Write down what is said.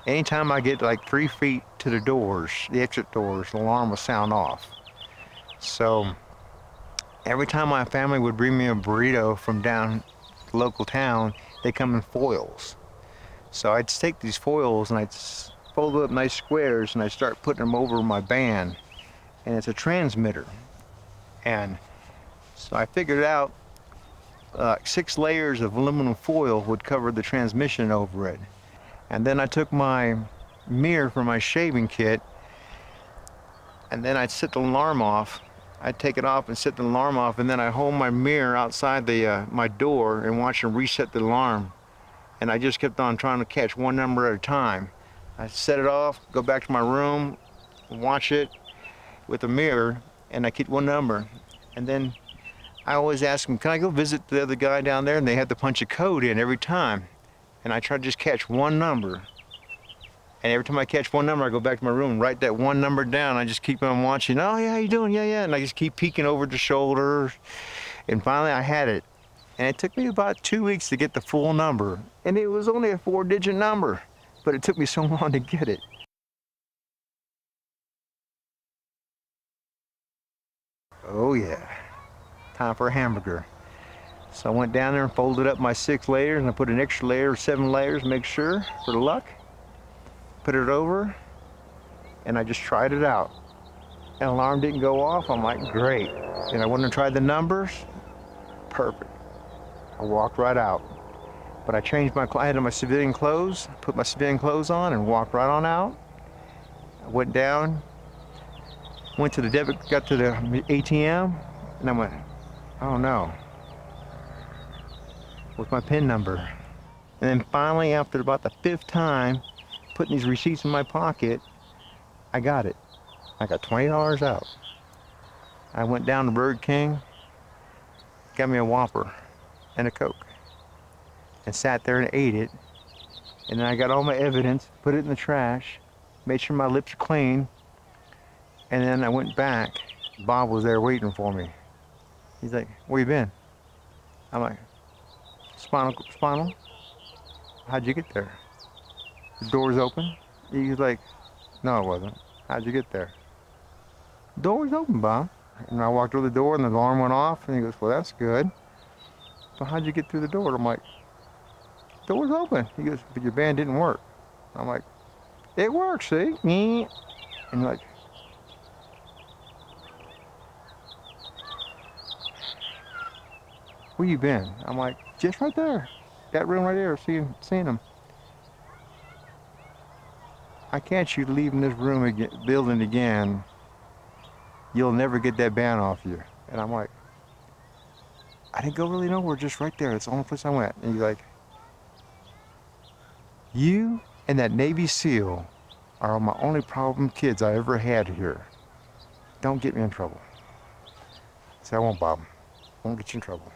Anytime I get like 3 feet to the doors, the exit doors, the alarm will sound off. So every time my family would bring me a burrito from down the local town, they come in foils. So I'd take these foils and I'd fold up nice squares and I'd start putting them over my band. And it's a transmitter. And so I figured out 6 layers of aluminum foil would cover the transmission over it. And then I took my mirror for my shaving kit, and then I'd set the alarm off. I'd take it off and set the alarm off, and then I hold my mirror outside my door and watch them reset the alarm. And I just kept on trying to catch one number at a time. I set it off, go back to my room, watch it with a mirror, and I keep one number. And then I always ask them, can I go visit the other guy down there? And they have to punch a code in every time. And I try to just catch one number. And every time I catch one number, I go back to my room and write that one number down. I just keep on watching. Oh, yeah, how you doing? Yeah, yeah. And I just keep peeking over the shoulder. And finally, I had it. And it took me about 2 weeks to get the full number. And it was only a 4-digit number. But it took me so long to get it. Oh, yeah. Time for a hamburger. So I went down there and folded up my 6 layers, and I put an extra layer of 7 layers, make sure, for the luck. Put it over, and I just tried it out. And alarm didn't go off. I'm like, great. And I went and tried the numbers. Perfect. I walked right out. But I changed I had my civilian clothes, put my civilian clothes on, and walked right on out. I went down, went to the got to the ATM, and I went, oh no. With my PIN number. And then finally, after about the 5th time, putting these receipts in my pocket, I got it. I got $20 out. I went down to Burger King, got me a Whopper and a Coke, and sat there and ate it. And then I got all my evidence, put it in the trash, made sure my lips are clean, and then I went back. Bob was there waiting for me. He's like, where you been? I'm like, Spinal? How'd you get there? The door's open? He's like, no, it wasn't. How'd you get there? The door was open, Bob. And I walked through the door and the alarm went off, and he goes, well, that's good. But how'd you get through the door? I'm like, the door's open. He goes, but your band didn't work. I'm like, it works, see? And like, where you been? I'm like, just right there. That room right there, seeing them. I can't you leaving this room again, building again. You'll never get that band off you. And I'm like, I didn't go really nowhere, just right there. It's the only place I went. And he's like, you and that Navy SEAL are my only problem kids I ever had here. Don't get me in trouble. I said, I won't, Bob. I won't get you in trouble.